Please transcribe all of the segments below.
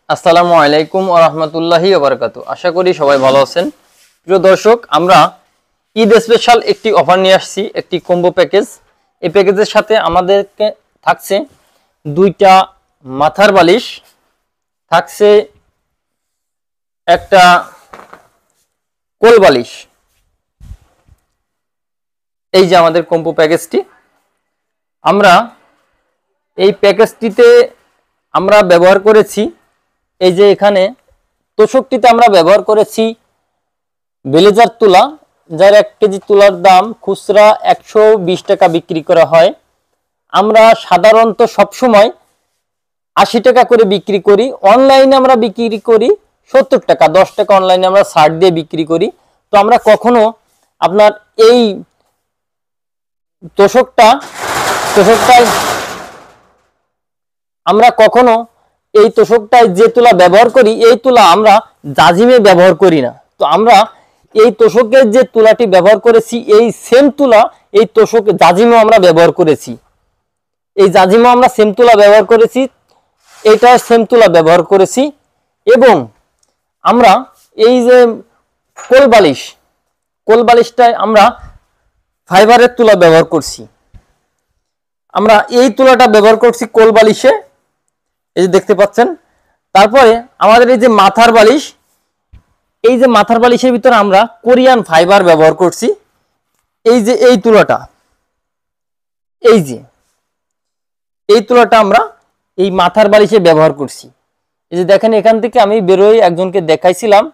আসসালামু আলাইকুম ওয়া রাহমাতুল্লাহি ওয়া বারাকাতুহু। আশা করি সবাই ভালো আছেন। প্রিয় দর্শক, আমরা ঈদ স্পেশাল একটি অফার নিয়ে আসছি, একটি কম্বো প্যাকেজ। এই প্যাকেজের সাথে আমাদেরকে থাকছে দুইটা মাথার বালিশ, থাকছে একটা কোল বালিশ। এই যে আমাদের কম্বো প্যাকেজটি, আমরা এই প্যাকেজটিতে আমরা ব্যবহার করেছি, এই যে এখানে তোষকটিতে আমরা ব্যবহার করেছি ব্লেজার তুলা, যার 1 কেজি তুলার দাম খুচরা 120 টাকা বিক্রি করা হয়। আমরা সাধারণত সবসময় 80 টাকা করে বিক্রি করি। অনলাইনে আমরা বিক্রি করি 70 টাকা, 10 টাকা অনলাইনে আমরা ছাড় দিয়ে বিক্রি করি। তো আমরা কখনো আপনার এই তোষকটায় আমরা কখনো এই তোষকটায় যে তুলা ব্যবহার করি, এই তুলা আমরা জাজিমে ব্যবহার করি না। তো আমরা এই তোষকের যে তুলাটি ব্যবহার করেছি, এই সেম তুলা এই তোষক জাজিমে আমরা ব্যবহার করেছি। এই জাজিমে আমরা সেম তুলা ব্যবহার করেছি, এটা সেম তুলা ব্যবহার করেছি। এবং আমরা এই যে কোল বালিশটায় আমরা ফাইবারের তুলা ব্যবহার করছি। আমরা এই তুলাটা ব্যবহার করছি কোল বালিশে, এই যে দেখতে পাচ্ছেন। তারপরে আমাদের এই যে মাথার বালিশ, এই যে মাথার বালিশের ভিতরে আমরা কোরিয়ান ফাইবার ব্যবহার করছি। এই যে এই তুলাটা, এই তুলাটা আমরা এই মাথার বালিশে ব্যবহার করছি। এই যে দেখেন, এখান থেকে আমি বেরোয় একজনকে দেখাইছিলাম,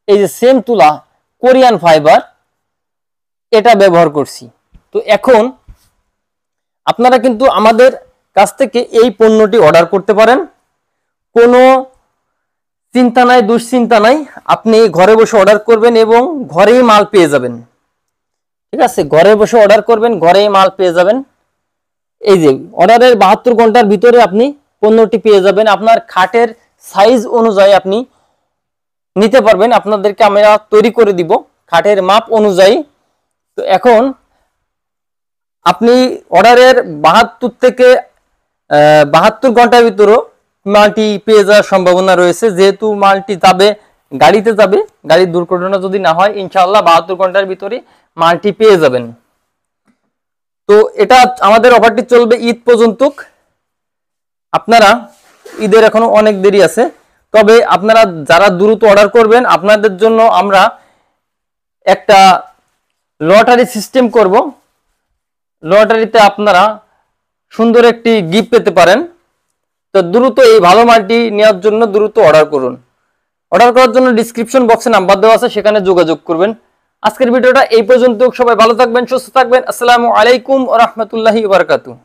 এই যে সেম তুলা কোরিয়ান ফাইবার, এটা ব্যবহার করছি। তো এখন আপনারা কিন্তু আমাদের কাছ থেকে এই পণ্যটি অর্ডার করতে পারেন। কোনো চিন্তা নাই, দুশ্চিন্তা নাই, আপনি ঘরে বসে অর্ডার করবেন এবং ঘরেই মাল পেয়ে যাবেন। ঠিক আছে, ঘরে বসে অর্ডার করবেন, ঘরেই মাল পেয়ে যাবেন। এই যে অর্ডারের 72 ঘন্টার ভিতরে আপনি পণ্যটি পেয়ে যাবেন। আপনার খাটের সাইজ অনুযায়ী আপনি নিতে পারবেন, আপনাদেরকে আমরা তৈরি করে দিব খাটের মাপ অনুযায়ী। তো এখন আপনি অর্ডারের 72 ঘন্টার ভিতরে মালটি পেয়ে যাওয়ার সম্ভাবনা রয়েছে। যেহেতু মালটি যাবে গাড়িতে যাবে, গাড়ির দুর্ঘটনা যদি না হয়, ইনশাআল্লাহ 72 ঘন্টার ভিতরে মালটি পেয়ে যাবেন। তো এটা আমাদের অফারটি চলবে ঈদ পর্যন্ত। আপনারা ঈদের এখনো অনেক দেরি আছে, তবে আপনারা যারা দ্রুত অর্ডার করবেন, আপনাদের জন্য আমরা একটা লটারি সিস্টেম করব। লটারিতে আপনারা সুন্দর একটি গিফট পেতে পারেন। তো দ্রুত এই ভালো মালটি নেওয়ার জন্য দ্রুত অর্ডার করুন। অর্ডার করার জন্য ডিসক্রিপশন বক্সে নাম্বার দেওয়া আছে, সেখানে যোগাযোগ করবেন। আজকের ভিডিওটা এই পর্যন্ত। সবাই ভালো থাকবেন, সুস্থ থাকবেন। আসসালামু আলাইকুম ওয়া রাহমাতুল্লাহি ওয়া বারাকাতুহু।